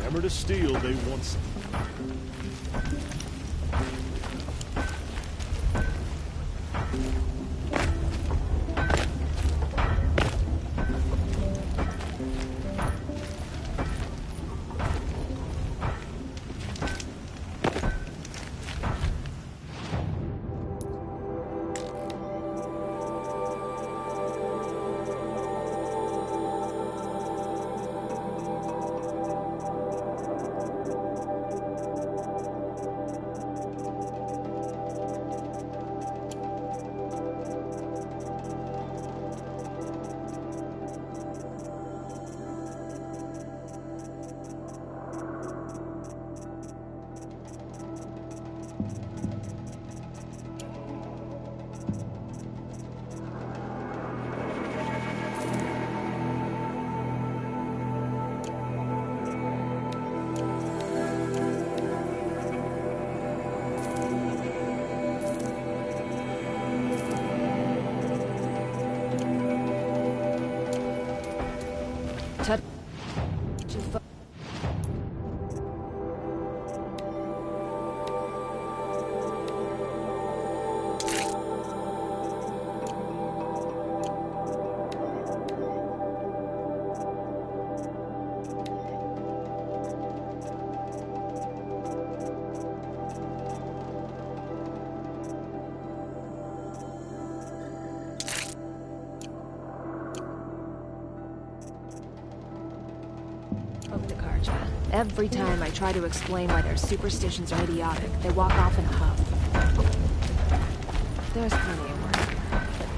Hammer to steel, they want some. Every time I try to explain why their superstitions are idiotic, they walk off in a huff. There's plenty of work here, but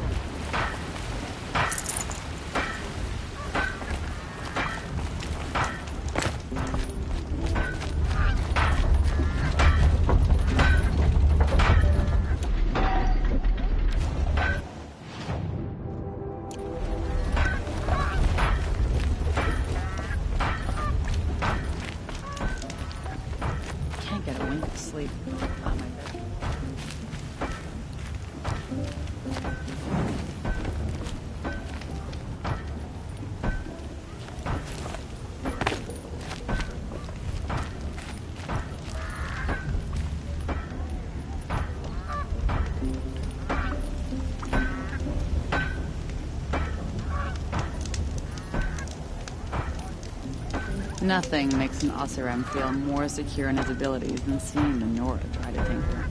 Nothing makes an Oseram feel more secure in his abilities than seeing the Nora try to tinker.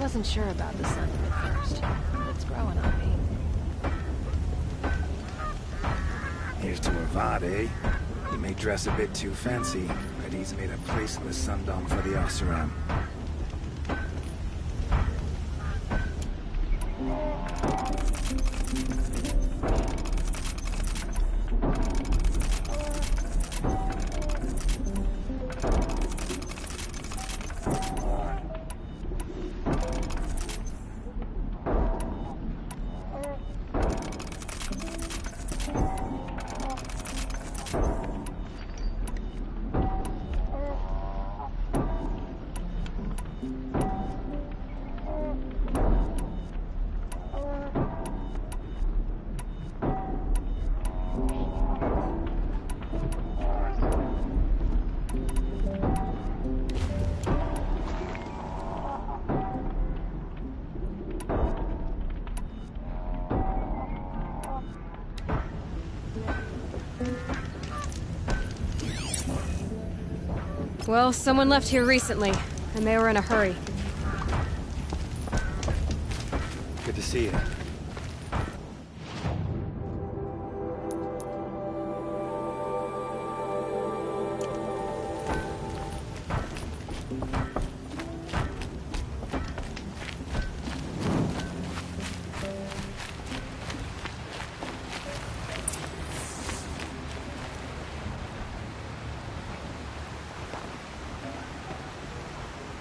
wasn't sure about the sun at first, but it's growing on me. Here's to Avad, eh? He may dress a bit too fancy, but he's made a place in the Sundom for the Oseram. Well, someone left here recently, and they were in a hurry. Good to see you.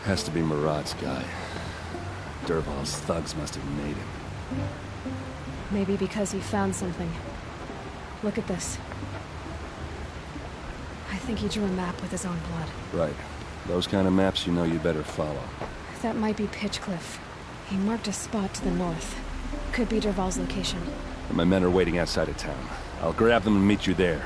Has to be Marat's guy. Dervahl's thugs must have made him. Maybe because he found something. Look at this. I think he drew a map with his own blood. Right. Those kind of maps you know you better follow. That might be Pitchcliff. He marked a spot to the north. Could be Dervahl's location. My men are waiting outside of town. I'll grab them and meet you there.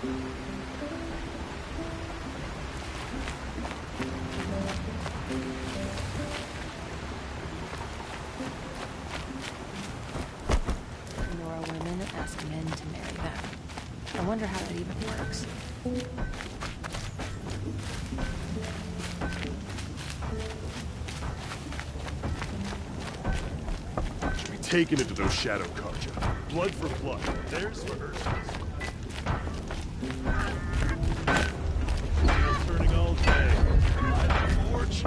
Nora women ask men to marry them. I wonder how that even works. Should be taken into those shadow Karja. Blood for blood. Theirs for hers. Wheels turning all day. Light on the porch.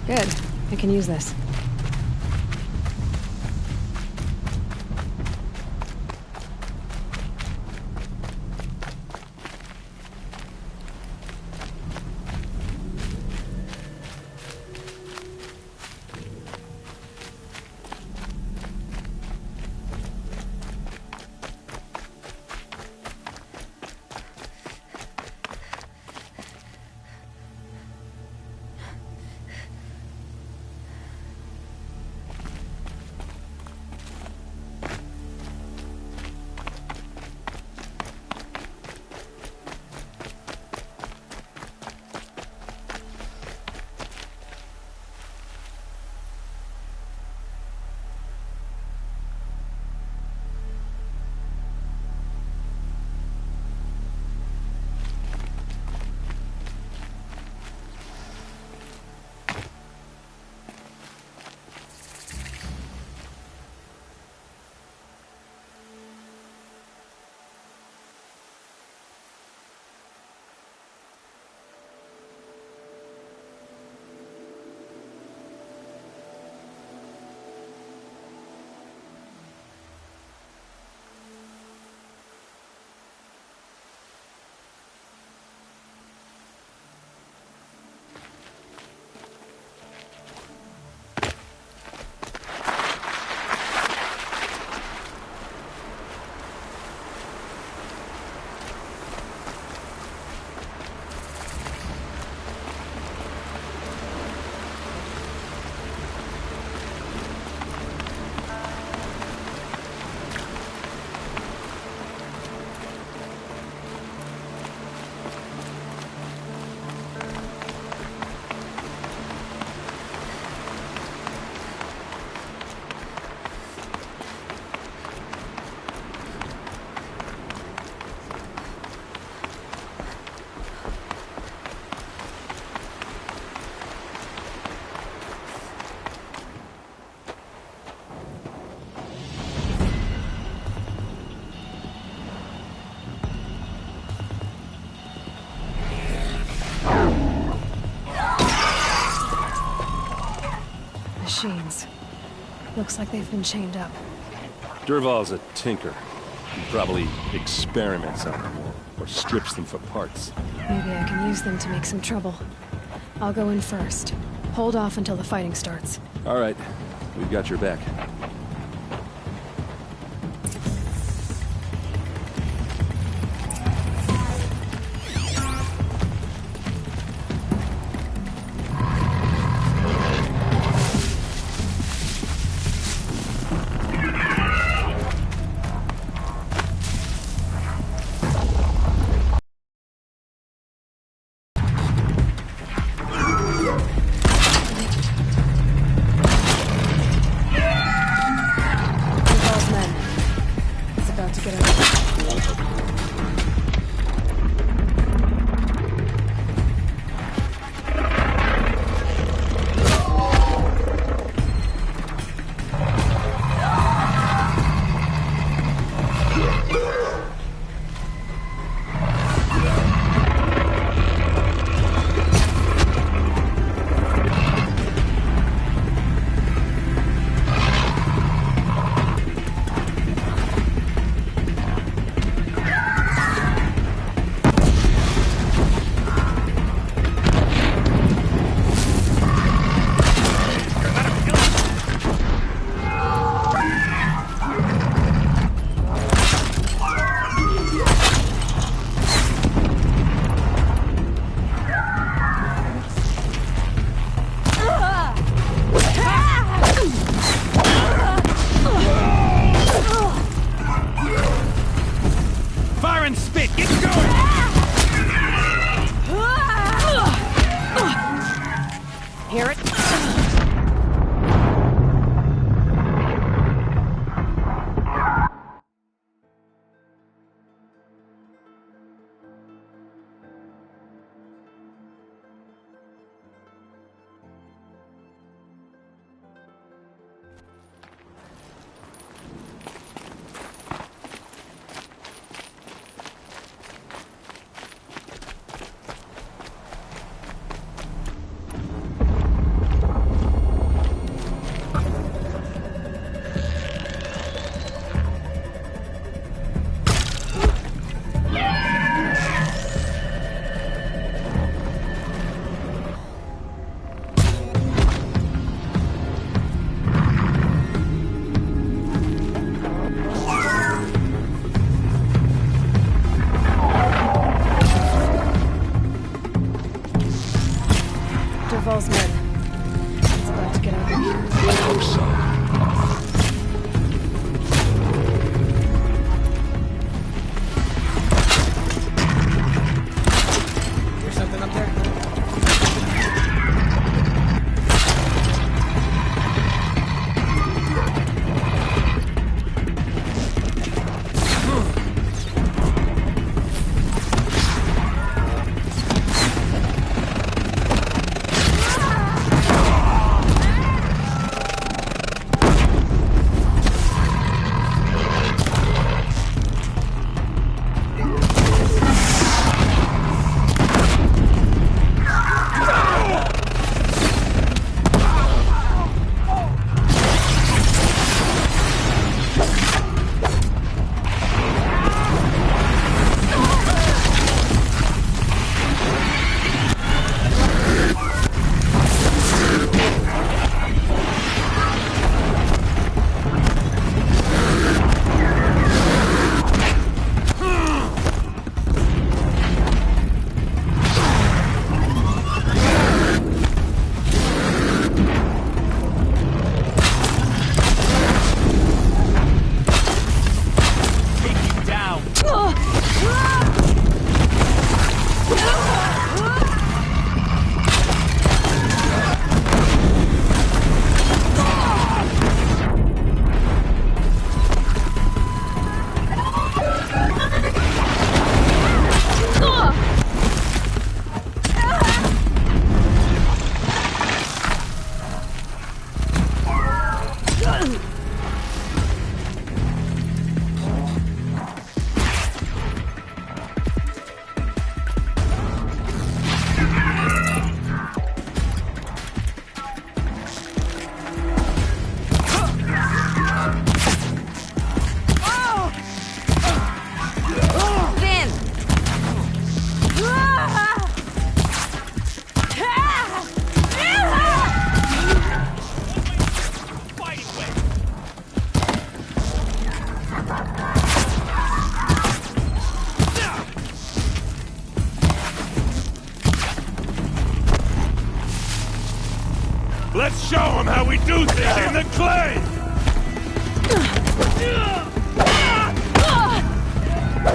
Good. I can use this. Machines. Looks like they've been chained up. Dervahl's a tinker. He probably experiments on them, or strips them for parts. Maybe I can use them to make some trouble. I'll go in first. Hold off until the fighting starts. All right, we've got your back. fire and spit! Get going! Hear it? Duval's men. It's about to get ugly. I hope so. Hear something up there? Let's show them how we do things in the clay!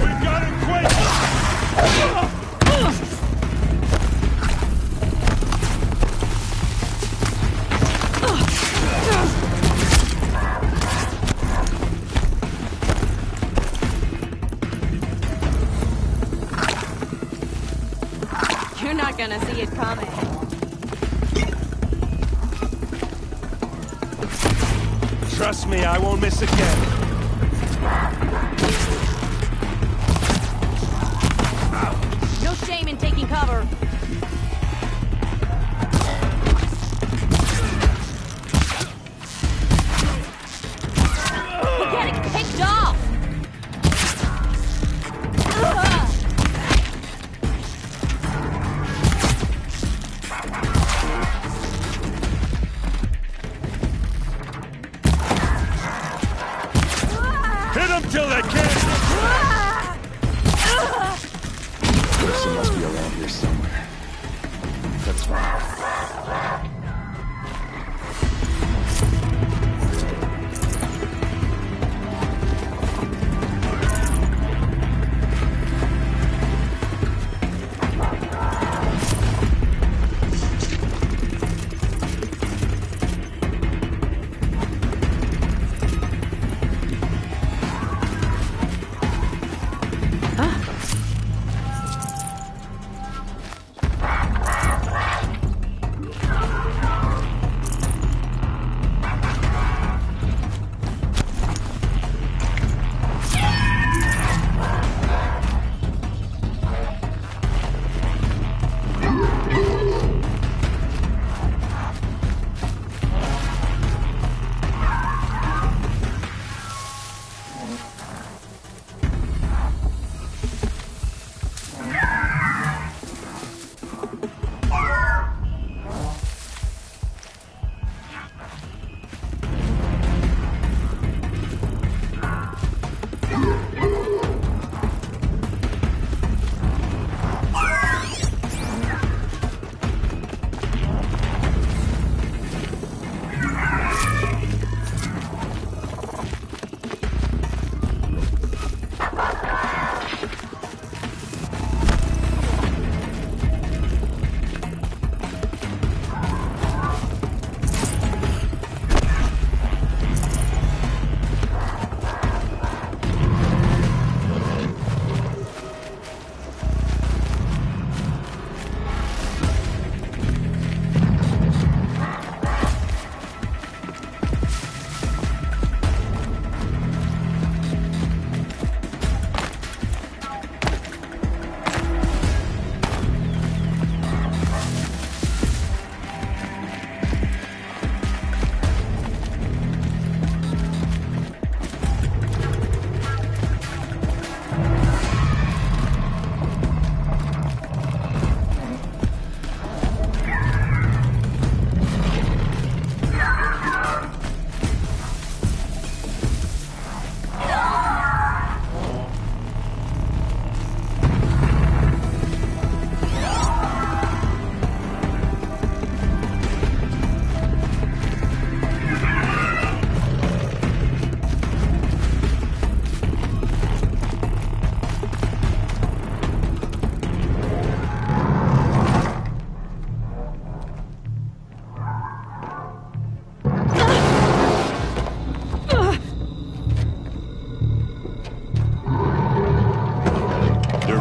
We got it quick! You're not gonna see it coming. Trust me, I won't miss again. No shame in taking cover. We're getting picked off! Hit them till they can't! Person must be around here somewhere. That's fine.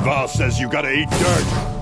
Val says you gotta eat dirt.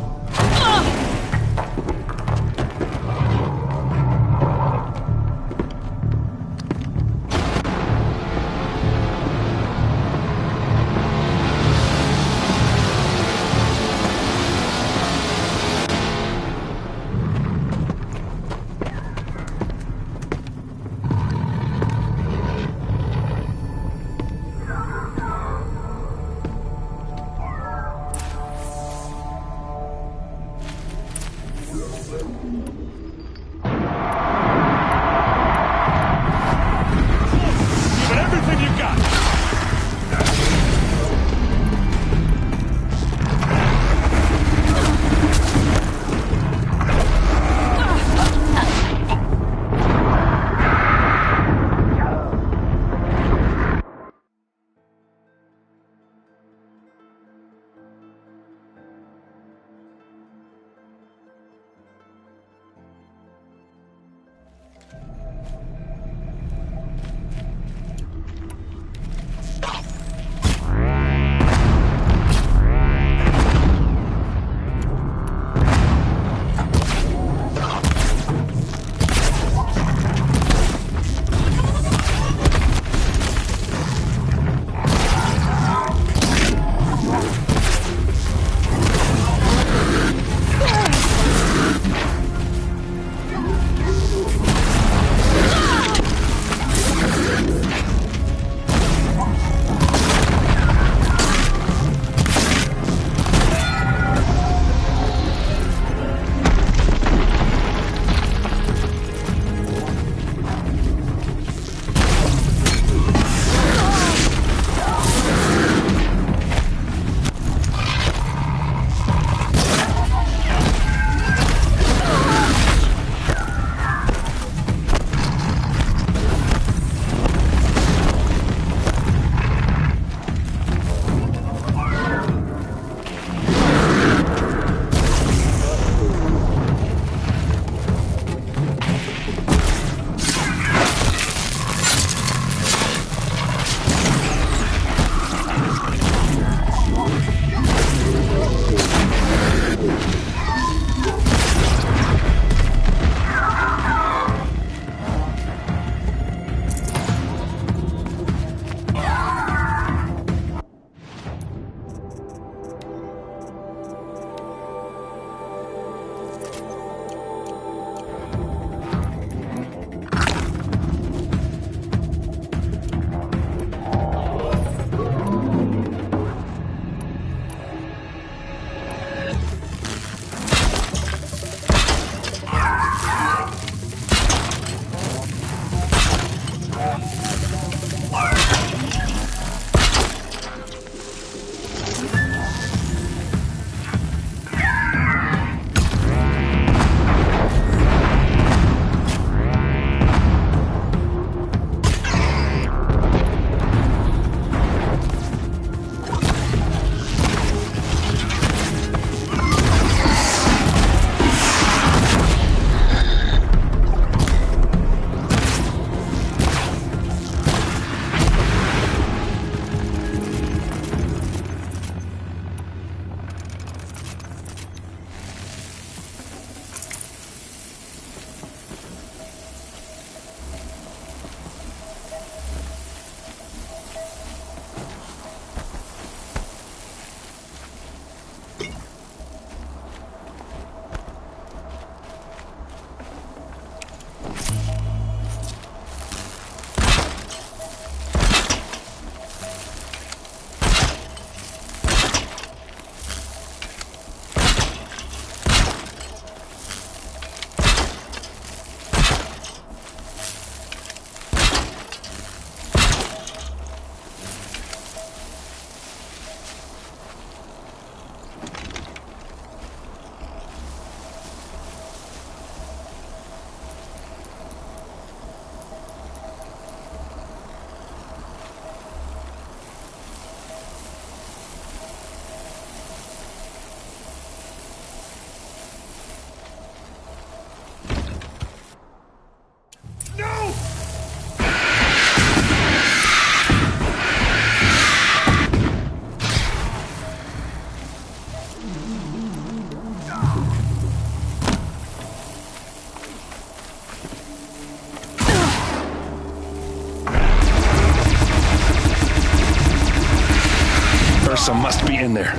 Ursa must be in there.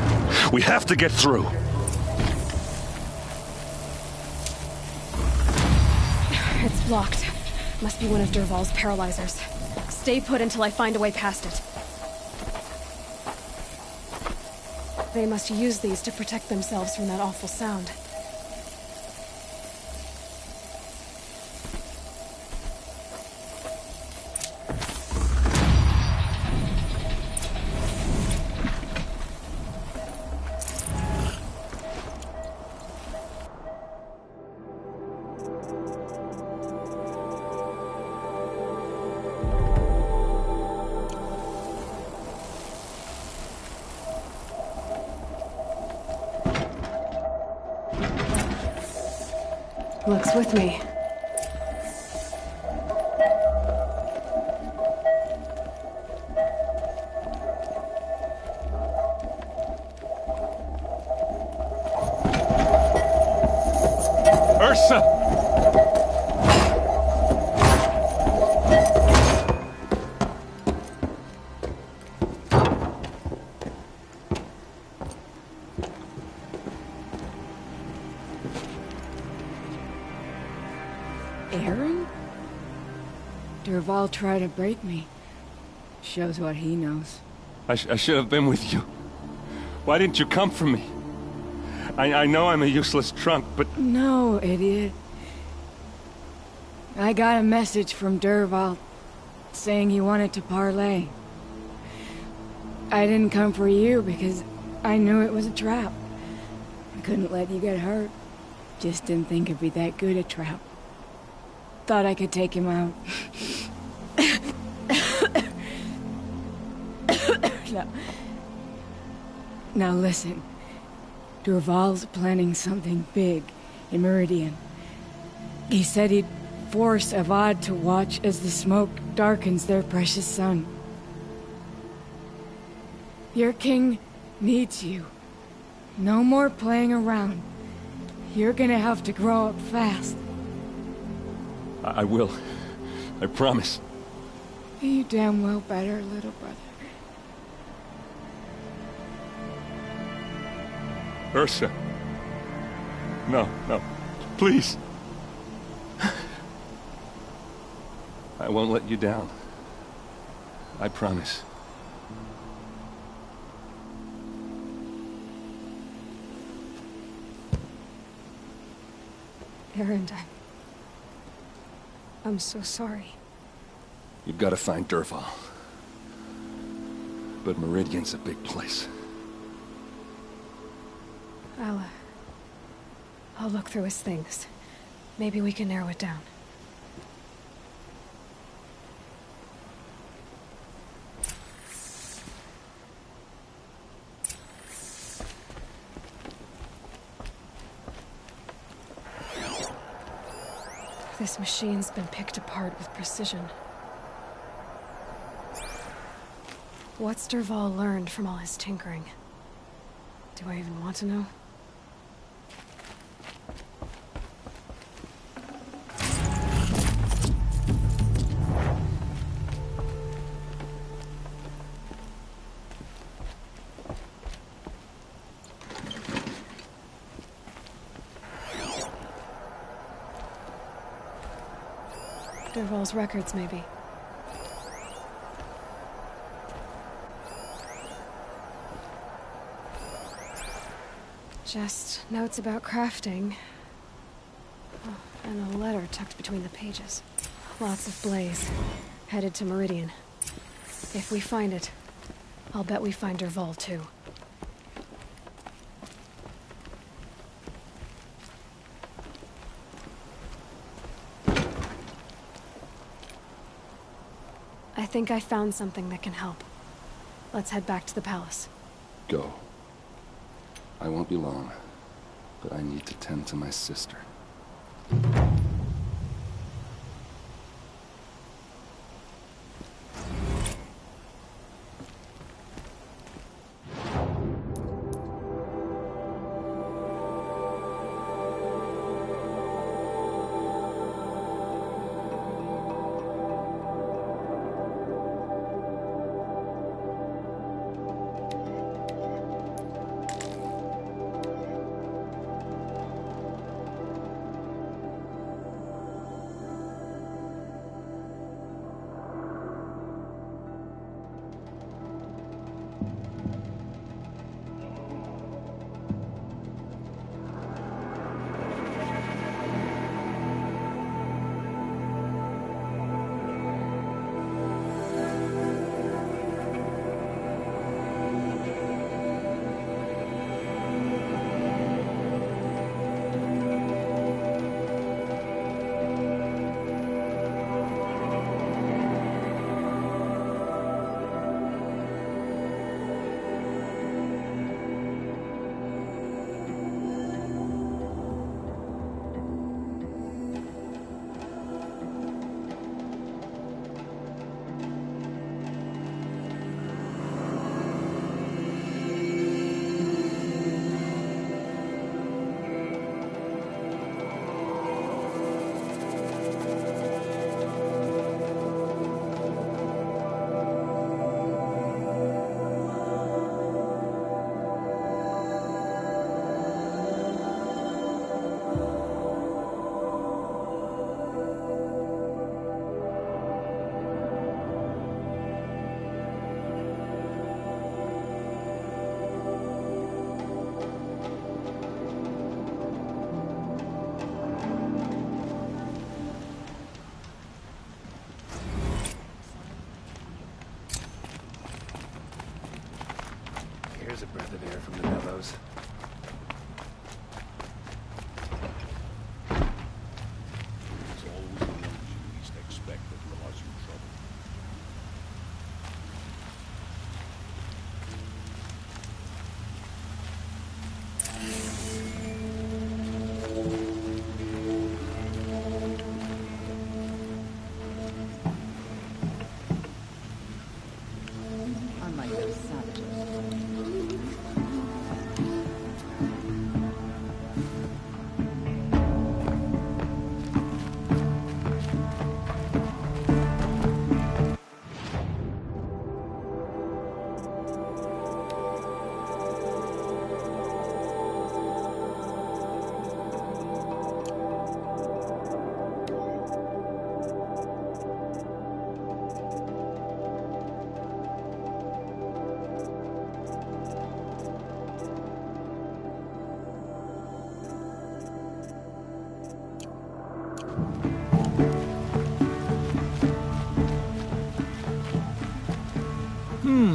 We have to get through. It's blocked. Must be one of Dervahl's paralyzers. Stay put until I find a way past it. They must use these to protect themselves from that awful sound. Looks with me. Ursa! Aaron? Dervahl tried to break me. Shows what he knows. I should have been with you. Why didn't you come for me? I know I'm a useless trunk, but... No, idiot. I got a message from Dervahl saying he wanted to parlay. I didn't come for you because I knew it was a trap. I couldn't let you get hurt. Just didn't think it'd be that good a trap. Thought I could take him out. Now listen. Dervahl's planning something big in Meridian. He said he'd force Avad to watch as the smoke darkens their precious sun. Your king needs you. No more playing around. You're gonna have to grow up fast. I will. I promise. You damn well better, little brother. Ursa. No, no. Please. I won't let you down. I promise. Aaron, I'm so sorry. You've got to find Dervahl. But Meridian's a big place. I'll look through his things. Maybe we can narrow it down. This machine's been picked apart with precision. What's Dervahl learned from all his tinkering? Do I even want to know? Dervahl's records, maybe. Just notes about crafting. Oh, and a letter tucked between the pages. Lots of blaze. Headed to Meridian. If we find it, I'll bet we find Dervahl too. I think I found something that can help. Let's head back to the palace. Go. I won't be long, but I need to tend to my sister.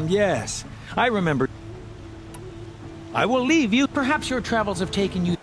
Yes. I remember. I will leave you. Perhaps your travels have taken you...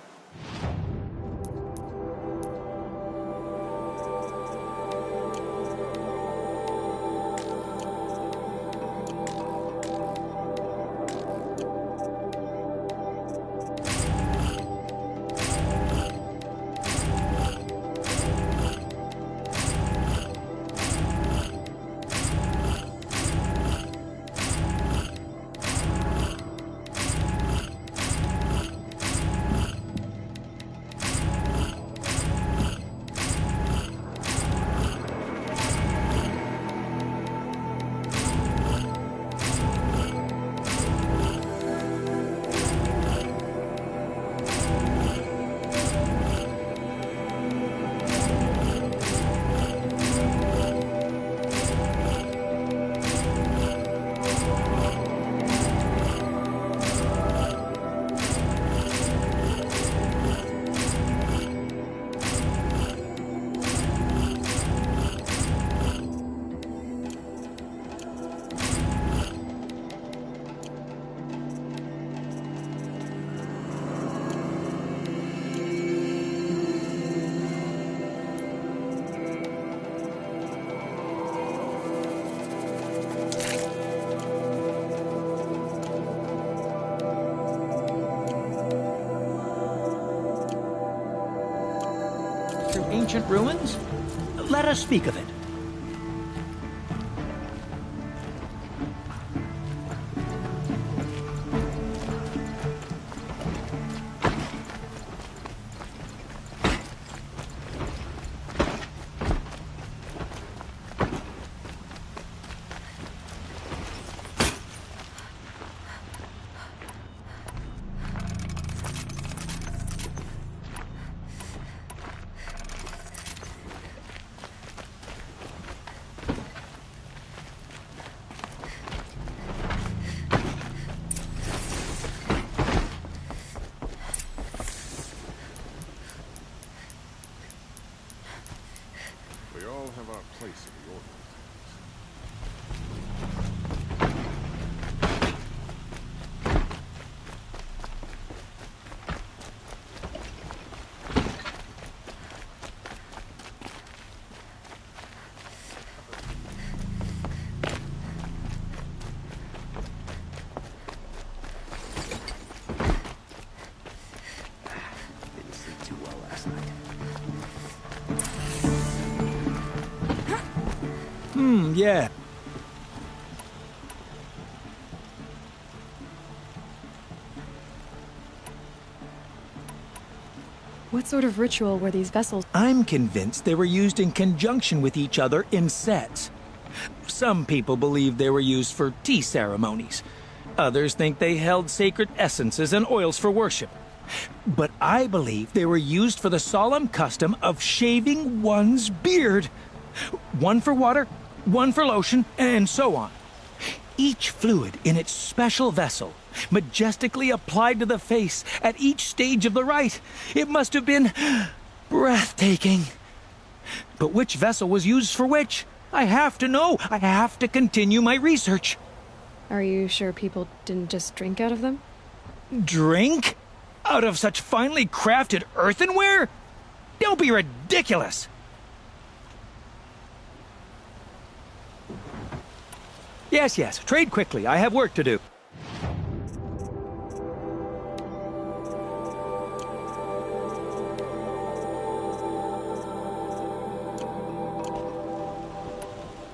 through ancient ruins? Let us speak of it. We all have our place in the order. Didn't sleep too well last night. Yeah. What sort of ritual were these vessels? I'm convinced they were used in conjunction with each other in sets. Some people believe they were used for tea ceremonies. Others think they held sacred essences and oils for worship. But I believe they were used for the solemn custom of shaving one's beard. One for water, one for lotion, and so on. Each fluid in its special vessel, majestically applied to the face at each stage of the rite. It must have been breathtaking. But which vessel was used for which? I have to know. I have to continue my research. Are you sure people didn't just drink out of them? Drink? Out of such finely crafted earthenware? Don't be ridiculous. Yes, trade quickly. I have work to do.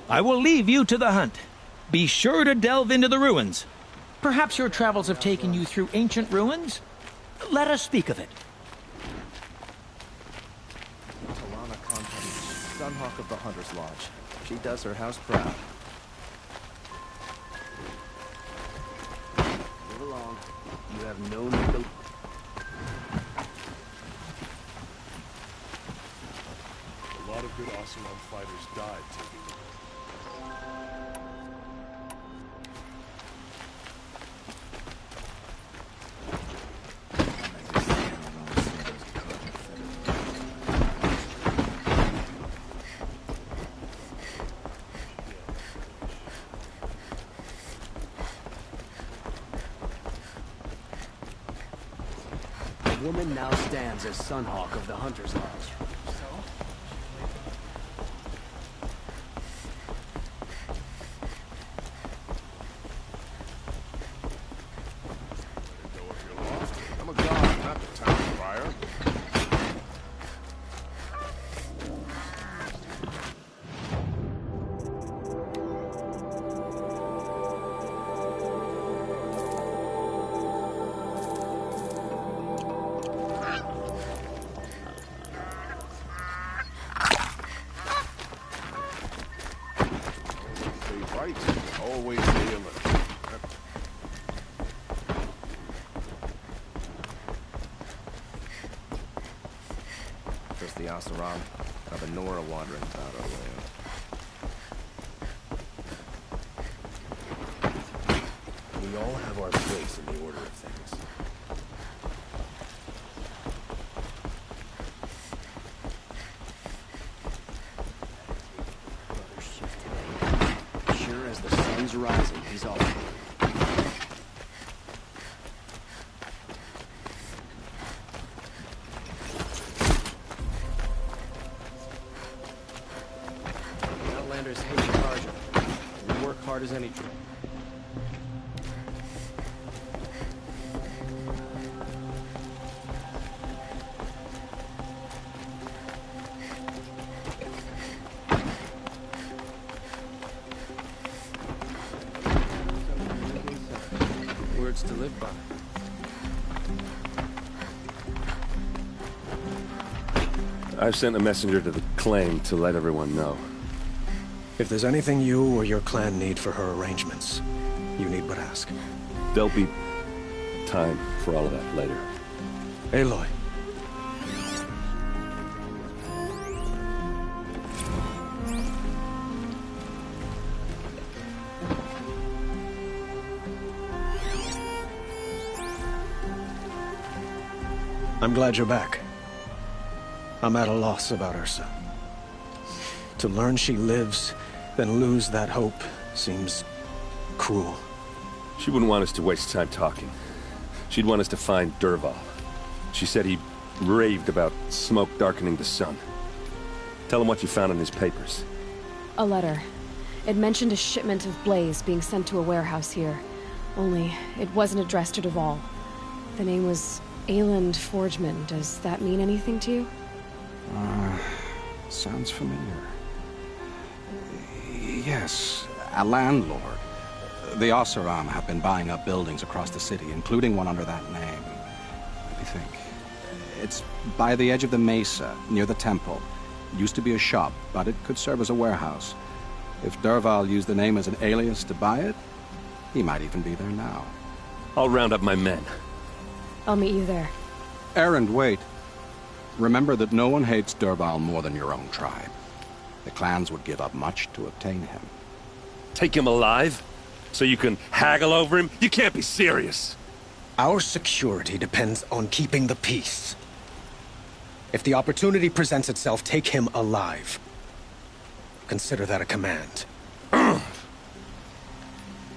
I will leave you to the hunt. Be sure to delve into the ruins. Perhaps your travels have taken you through ancient ruins? Let us speak of it. Talana Contage, Sunhawk of the Hunter's Lodge. She does her house proud. Move along. You have no need to... A lot of good Oseram fighters died taking it. woman now stands as Sunhawk of the Hunter's Lodge. I'm a god, not the town crier. Stay right, always stay alert. Just the Oseram. Now the Nora wandering about our way. We all have our place in the order of things. Brother shift today. Sure as the sun's rising, he's all over. The Outlanders hate Karja. We work hard as any troop. Words to live by. I've sent a messenger to the claim to let everyone know. If there's anything you or your clan need for her arrangements, you need but ask. There'll be time for all of that later. Aloy. I'm glad you're back. I'm at a loss about Ursa. To learn she lives, then lose that hope, seems cruel. She wouldn't want us to waste time talking. She'd want us to find Dervahl. She said he raved about smoke darkening the sun. Tell him what you found in his papers. A letter. It mentioned a shipment of blaze being sent to a warehouse here. Only, it wasn't addressed to Dervahl. The name was Ayland Forgeman. Does that mean anything to you? Sounds familiar. Yes, a landlord. The Oseram have been buying up buildings across the city, including one under that name. Let me think. It's by the edge of the mesa, near the temple. Used to be a shop, but it could serve as a warehouse. If Dervahl used the name as an alias to buy it, he might even be there now. I'll round up my men. I'll meet you there. Erend, wait. Remember that no one hates Dervahl more than your own tribe. The clans would give up much to obtain him. Take him alive? So you can haggle over him? You can't be serious! Our security depends on keeping the peace. If the opportunity presents itself, take him alive. Consider that a command.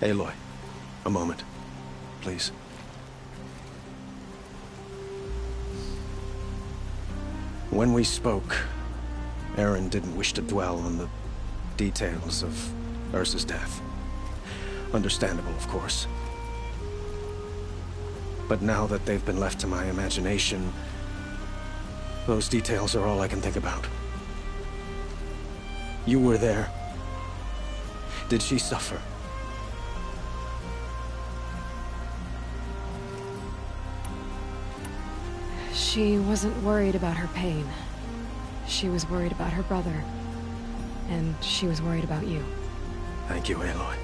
Aloy, a moment, please. When we spoke, Erend didn't wish to dwell on the details of Ursa's death. Understandable, of course. But now that they've been left to my imagination, those details are all I can think about. You were there. Did she suffer? She wasn't worried about her pain. She was worried about her brother. And she was worried about you. Thank you, Aloy.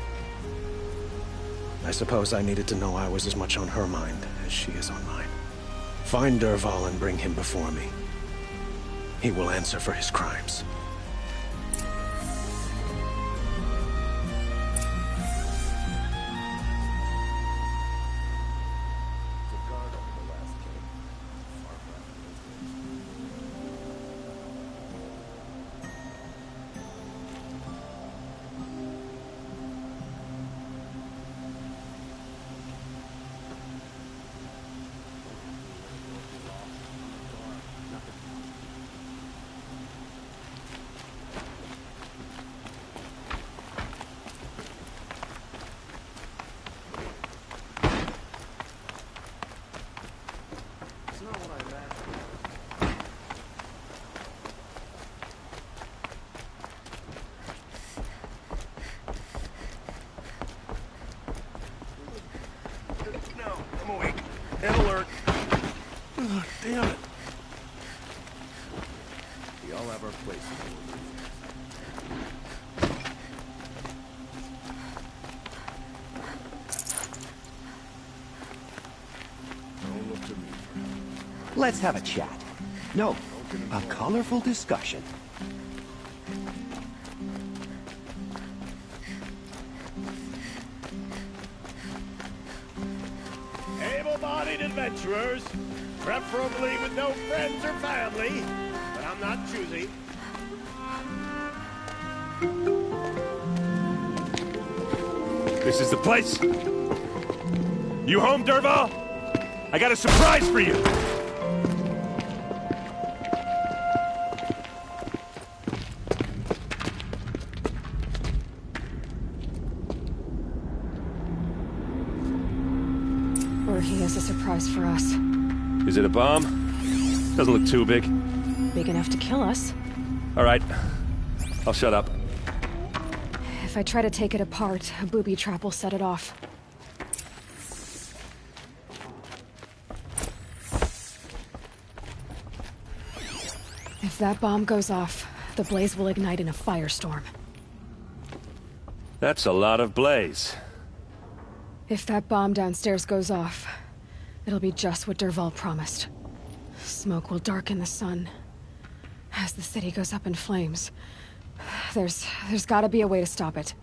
I suppose I needed to know I was as much on her mind as she is on mine. Find Dervahl and bring him before me. He will answer for his crimes. No, I'm awake. And alert. Oh, damn it. We all have our places. Don't look to me. Let's have a chat. No, a colorful discussion. Able-bodied adventurers, preferably with no friends or family, but I'm not choosy. This is the place. You home, Dervahl? I got a surprise for you. Or he has a surprise for us. Is it a bomb? Doesn't look too big. Big enough to kill us. All right. I'll shut up. If I try to take it apart, a booby trap will set it off. If that bomb goes off, the blaze will ignite in a firestorm. That's a lot of blaze. If that bomb downstairs goes off, it'll be just what Dervahl promised. Smoke will darken the sun. As the city goes up in flames, there's gotta be a way to stop it.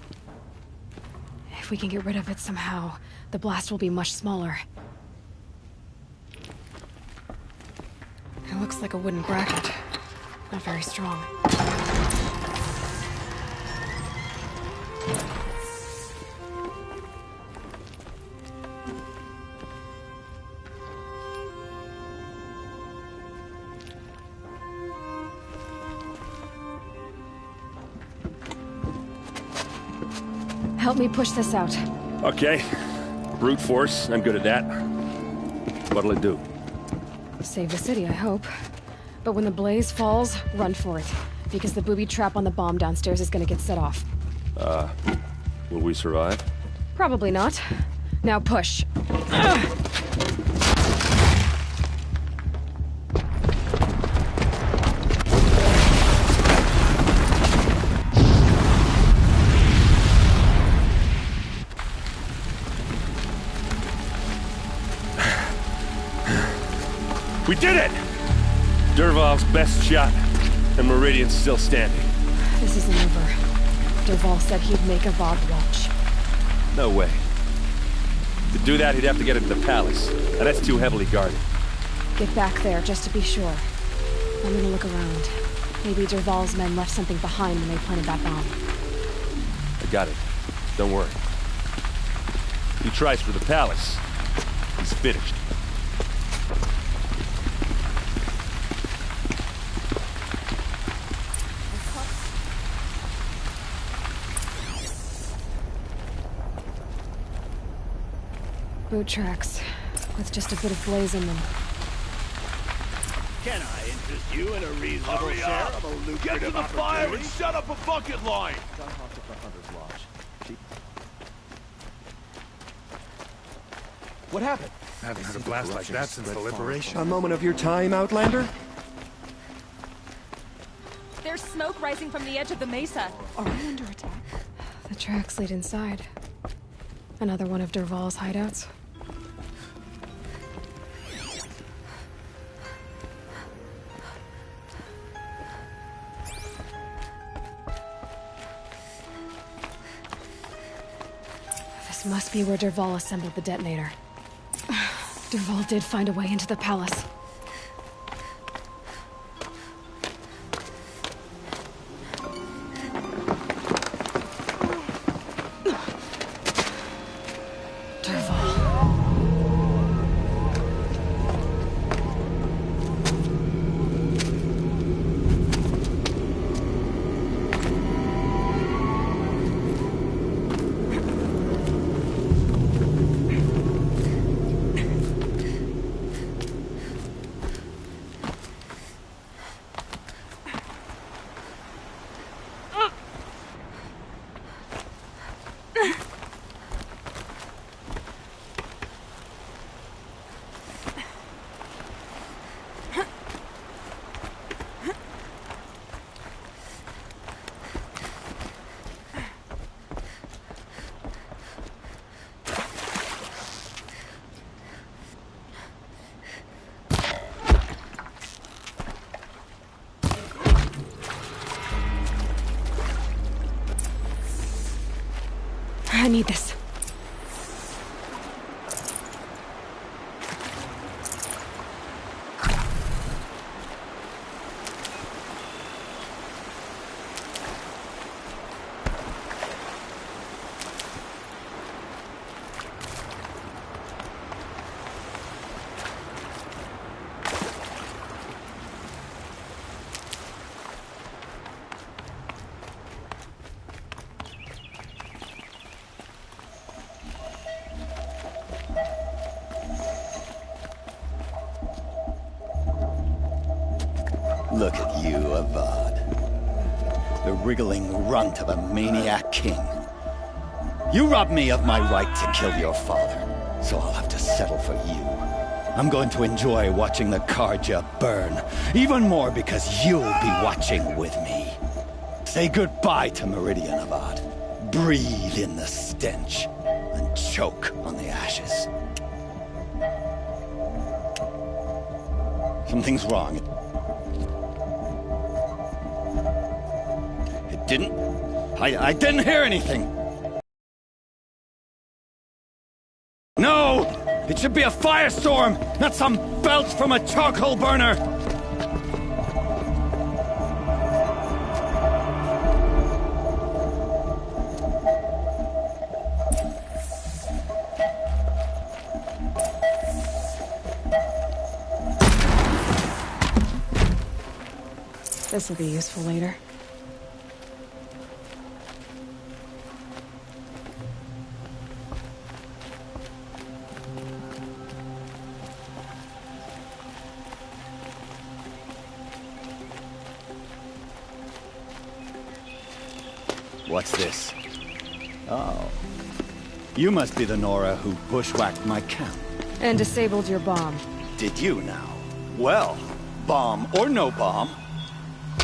If we can get rid of it somehow, the blast will be much smaller. It looks like a wooden bracket. Not very strong. Help me push this out. Okay. Brute force, I'm good at that. What'll it do? Save the city, I hope. But when the blaze falls, run for it. Because the booby trap on the bomb downstairs is gonna get set off. Will we survive? Probably not. Now push. We did it! Dervahl's best shot, and Meridian's still standing. This isn't over. Dervahl said he'd make a Vogue watch. No way. To do that, he'd have to get into the palace, and that's too heavily guarded. Get back there, just to be sure. I'm gonna look around. Maybe Dervahl's men left something behind when they planted that bomb. I got it. Don't worry. He tries for the palace. He's finished. Boot tracks, with just a bit of blaze in them. Can I interest you in a reasonable share of a lucrative Get to the fire and opportunity? set up a bucket line! Sunhawk of the Hunter's Lodge. What happened? I haven't heard a blast like that since the liberation. A moment of your time, Outlander? There's smoke rising from the edge of the mesa. Are we under attack? The tracks lead inside. Another one of Dervahl's hideouts. This must be where Dervahl assembled the detonator. Dervahl did find a way into the palace. need this. Look at you, Avad. The wriggling runt of a maniac king. You robbed me of my right to kill your father, so I'll have to settle for you. I'm going to enjoy watching the Carja burn, even more because you'll be watching with me. Say goodbye to Meridian, Avad. Breathe in the stench, and choke on the ashes. Something's wrong. It didn't... I didn't hear anything. No! It should be a firestorm, not some belch from a charcoal burner! This will be useful later. What's this? Oh. You must be the Nora who bushwhacked my camp. And disabled your bomb. Did you now? Well, bomb or no bomb,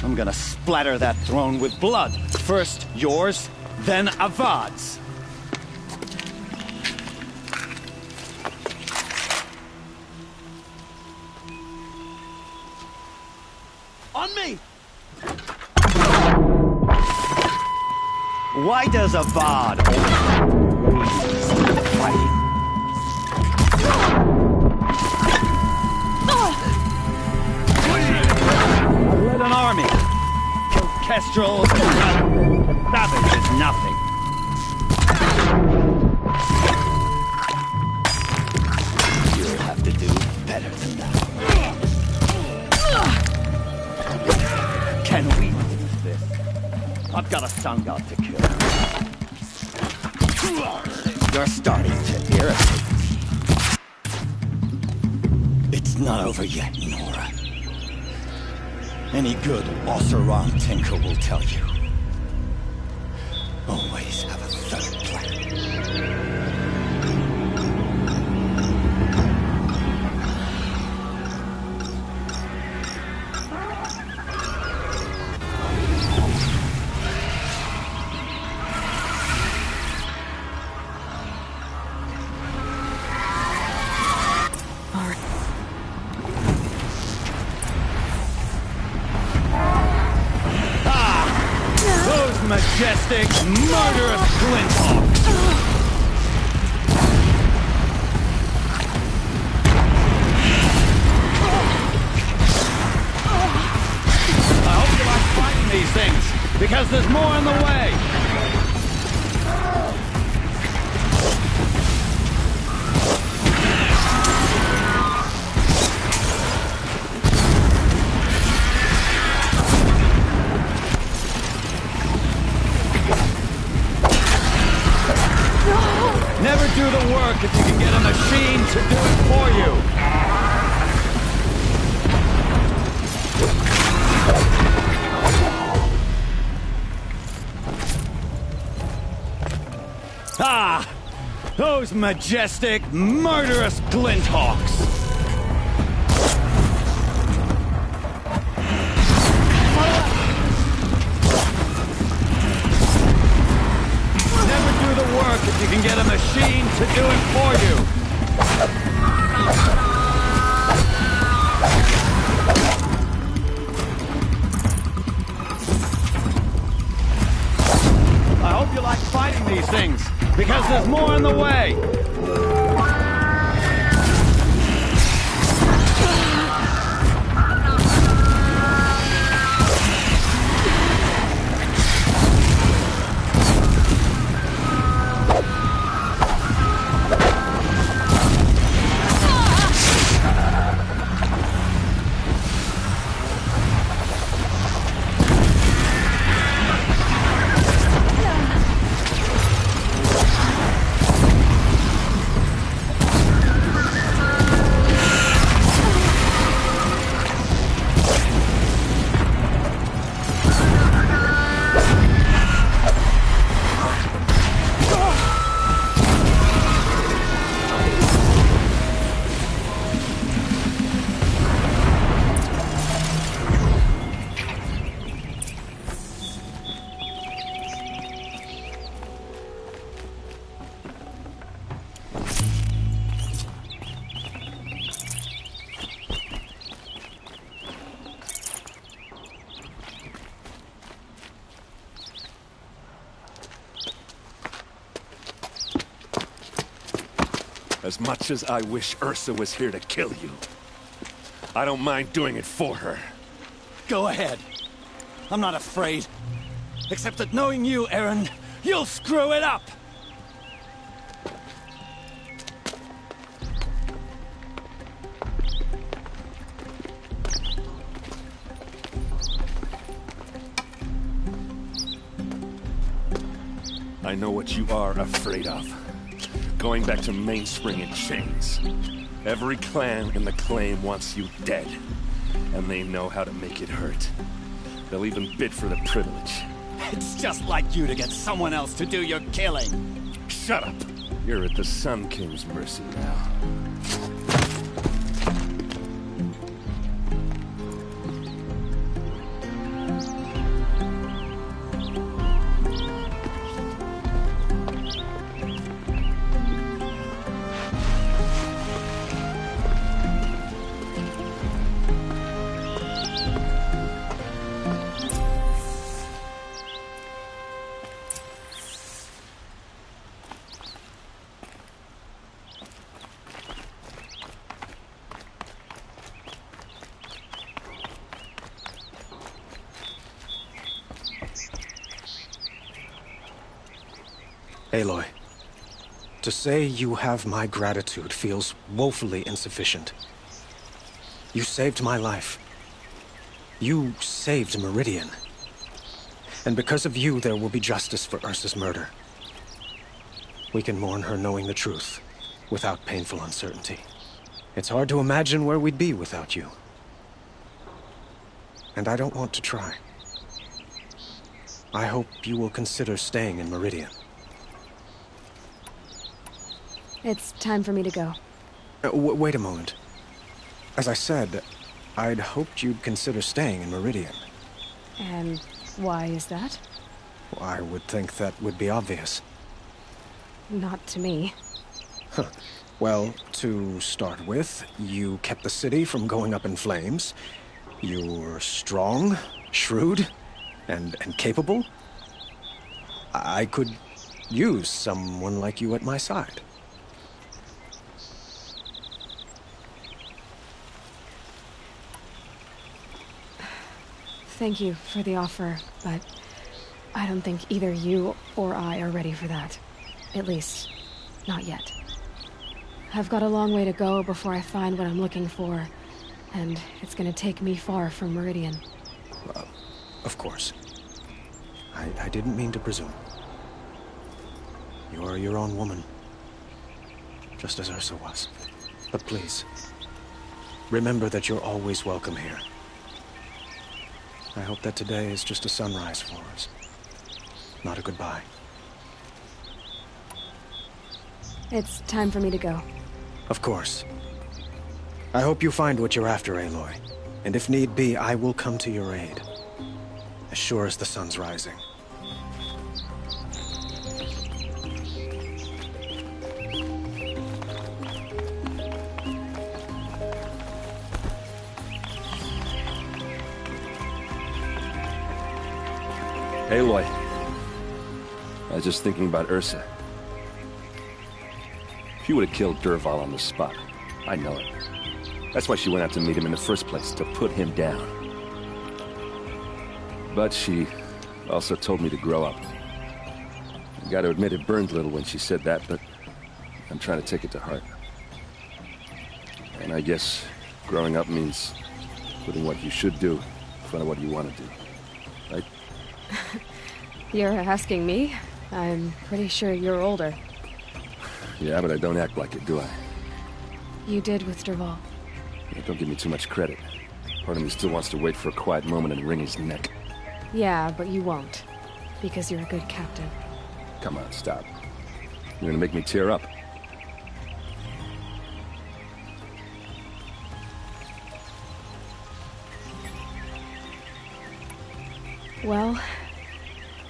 I'm gonna splatter that throne with blood. First yours, then Avad's. On me! Why does Avad always stop fighting? I led an army. Killed kestrels. Savage is nothing. You'll have to do better than that. Can we finish this? I've got a sun god to kill. You're starting to irritate me. It's not over yet, Nora. Any good Oseram tinker will tell you. Always have a third plan. Majestic, murderous Glinthawks! I hope you like fighting these things, because there's more on the way! Never do the work if you can get a machine to do it for you. Ah! Those majestic, murderous Glinthawks! If you can get a machine to do it for you. I hope you like fighting these things, because As much as I wish Ursa was here to kill you, I don't mind doing it for her. Go ahead. I'm not afraid. Except that knowing you, Aaron, you'll screw it up! I know what you are afraid of. Going back to Mainspring in chains. Every clan in the claim wants you dead. And they know how to make it hurt. They'll even bid for the privilege. It's just like you to get someone else to do your killing. Shut up! You're at the Sun King's mercy now. Aloy, to say you have my gratitude feels woefully insufficient. You saved my life. You saved Meridian. And because of you, there will be justice for Ursa's murder. We can mourn her knowing the truth, without painful uncertainty. It's hard to imagine where we'd be without you. And I don't want to try. I hope you will consider staying in Meridian. It's time for me to go. Wait a moment. As I said, I'd hoped you'd consider staying in Meridian. And why is that? I would think that would be obvious. Not to me. Huh. Well, to start with, you kept the city from going up in flames. You were strong, shrewd, and capable. I could use someone like you at my side. Thank you for the offer, but I don't think either you or I are ready for that. At least, not yet. I've got a long way to go before I find what I'm looking for, and it's gonna take me far from Meridian. Of course. I didn't mean to presume. You're your own woman, just as Ursa was. But please, remember that you're always welcome here. I hope that today is just a sunrise for us, not a goodbye. It's time for me to go. Of course. I hope you find what you're after, Aloy. And if need be, I will come to your aid. As sure as the sun's rising. Aloy. I was just thinking about Ursa. She would have killed Dervahl on the spot. I know it. That's why she went out to meet him in the first place, to put him down. But she also told me to grow up. I gotta admit it burned a little when she said that, but I'm trying to take it to heart. And I guess growing up means putting what you should do in front of what you want to do. Right? You're asking me? I'm pretty sure you're older. Yeah, but I don't act like it, do I? You did with Dervahl. Yeah, don't give me too much credit. Part of me still wants to wait for a quiet moment and wring his neck. Yeah, but you won't. Because you're a good captain. Come on, stop. You're gonna make me tear up. Well...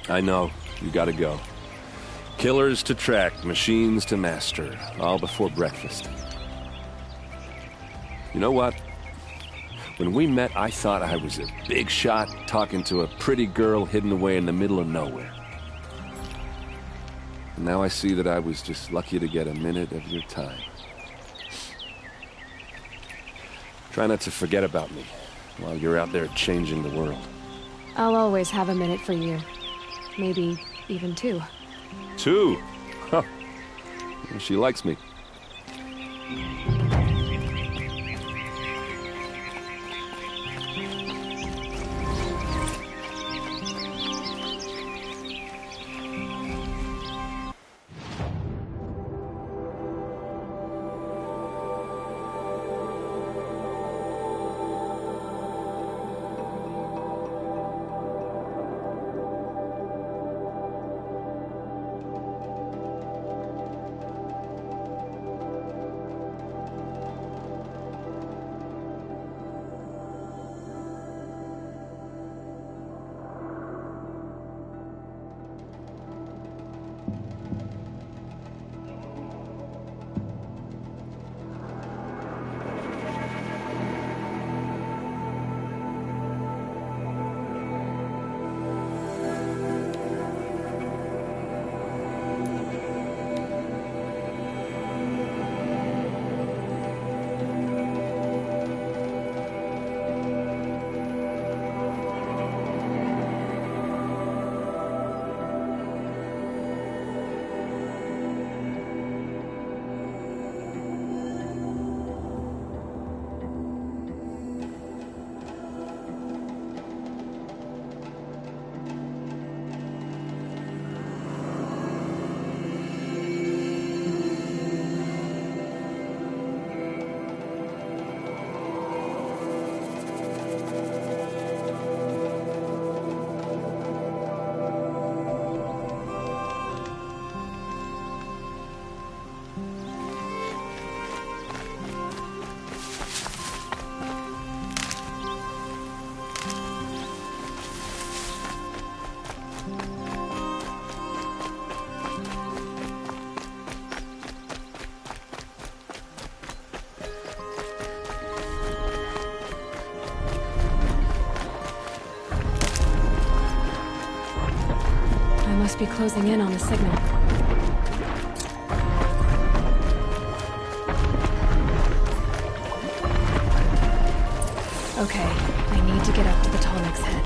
I know. You gotta go. Killers to track, machines to master. All before breakfast. You know what? When we met, I thought I was a big shot talking to a pretty girl hidden away in the middle of nowhere. And now I see that I was just lucky to get a minute of your time. Try not to forget about me while you're out there changing the world. I'll always have a minute for you. Maybe even 2. 2? Huh. She likes me. Must be closing in on the signal. Okay, I need to get up to the Tallneck's head.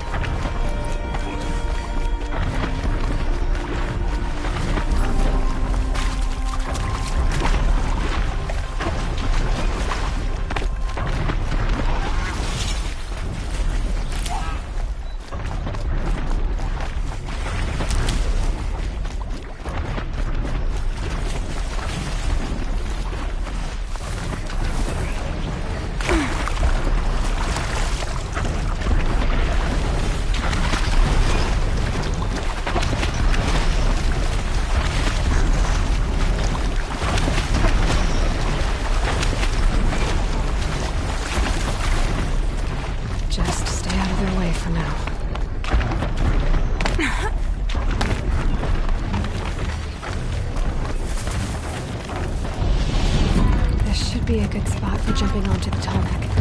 Be a good spot for jumping onto the Tallneck.